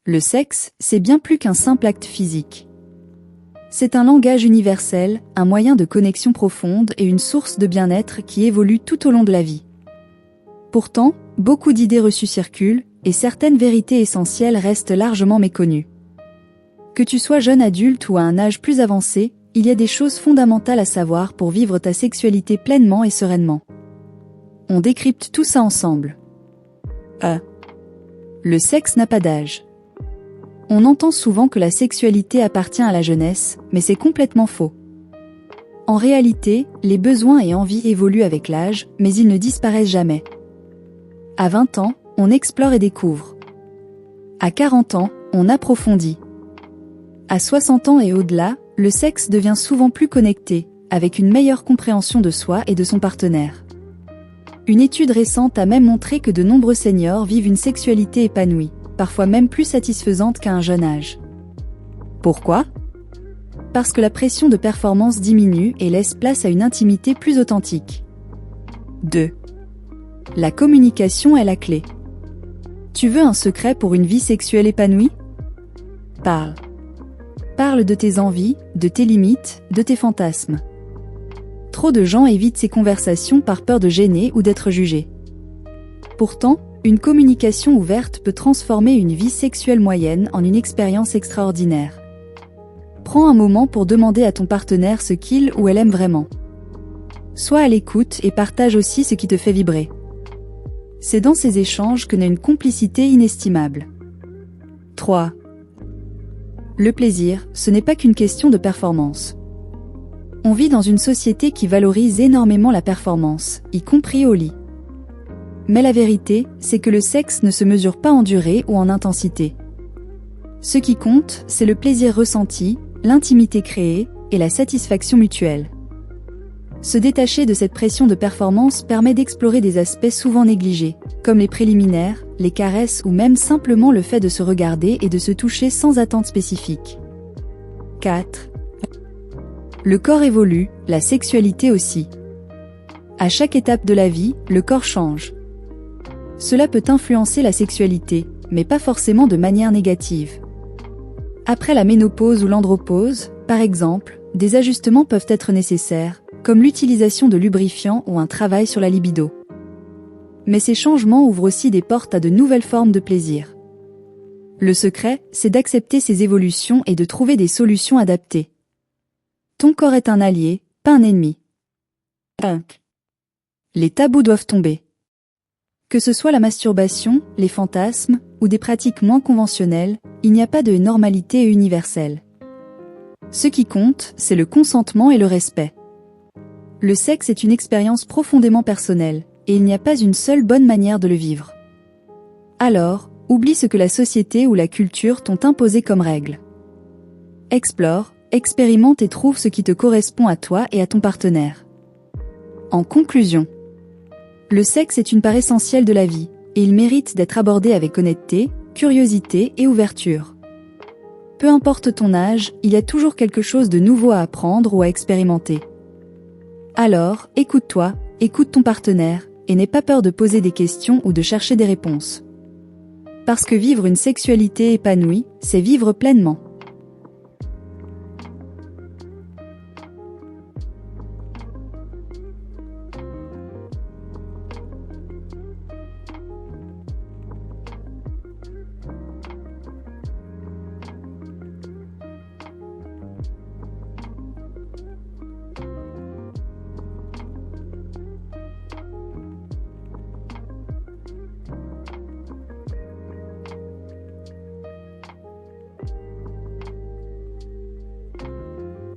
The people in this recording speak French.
Le sexe, c'est bien plus qu'un simple acte physique. C'est un langage universel, un moyen de connexion profonde et une source de bien-être qui évolue tout au long de la vie. Pourtant, beaucoup d'idées reçues circulent, et certaines vérités essentielles restent largement méconnues. Que tu sois jeune adulte ou à un âge plus avancé, il y a des choses fondamentales à savoir pour vivre ta sexualité pleinement et sereinement. On décrypte tout ça ensemble. Le sexe n'a pas d'âge. On entend souvent que la sexualité appartient à la jeunesse, mais c'est complètement faux. En réalité, les besoins et envies évoluent avec l'âge, mais ils ne disparaissent jamais. À 20 ans, on explore et découvre. À 40 ans, on approfondit. À 60 ans et au-delà, le sexe devient souvent plus connecté, avec une meilleure compréhension de soi et de son partenaire. Une étude récente a même montré que de nombreux seniors vivent une sexualité épanouie, parfois même plus satisfaisante qu'à un jeune âge. Pourquoi ? Parce que la pression de performance diminue et laisse place à une intimité plus authentique. 2. La communication est la clé. Tu veux un secret pour une vie sexuelle épanouie ? Parle. Parle de tes envies, de tes limites, de tes fantasmes. Trop de gens évitent ces conversations par peur de gêner ou d'être jugés. Pourtant, une communication ouverte peut transformer une vie sexuelle moyenne en une expérience extraordinaire. Prends un moment pour demander à ton partenaire ce qu'il ou elle aime vraiment. Sois à l'écoute et partage aussi ce qui te fait vibrer. C'est dans ces échanges que naît une complicité inestimable. 3. Le plaisir, ce n'est pas qu'une question de performance. On vit dans une société qui valorise énormément la performance, y compris au lit. Mais la vérité, c'est que le sexe ne se mesure pas en durée ou en intensité. Ce qui compte, c'est le plaisir ressenti, l'intimité créée et la satisfaction mutuelle. Se détacher de cette pression de performance permet d'explorer des aspects souvent négligés, comme les préliminaires, les caresses ou même simplement le fait de se regarder et de se toucher sans attente spécifique. 4. Le corps évolue, la sexualité aussi. À chaque étape de la vie, le corps change. Cela peut influencer la sexualité, mais pas forcément de manière négative. Après la ménopause ou l'andropause, par exemple, des ajustements peuvent être nécessaires, comme l'utilisation de lubrifiants ou un travail sur la libido. Mais ces changements ouvrent aussi des portes à de nouvelles formes de plaisir. Le secret, c'est d'accepter ces évolutions et de trouver des solutions adaptées. Ton corps est un allié, pas un ennemi. 5. Les tabous doivent tomber. Que ce soit la masturbation, les fantasmes, ou des pratiques moins conventionnelles, il n'y a pas de normalité universelle. Ce qui compte, c'est le consentement et le respect. Le sexe est une expérience profondément personnelle, et il n'y a pas une seule bonne manière de le vivre. Alors, oublie ce que la société ou la culture t'ont imposé comme règle. Explore, expérimente et trouve ce qui te correspond à toi et à ton partenaire. En conclusion, le sexe est une part essentielle de la vie, et il mérite d'être abordé avec honnêteté, curiosité et ouverture. Peu importe ton âge, il y a toujours quelque chose de nouveau à apprendre ou à expérimenter. Alors, écoute-toi, écoute ton partenaire, et n'aie pas peur de poser des questions ou de chercher des réponses. Parce que vivre une sexualité épanouie, c'est vivre pleinement.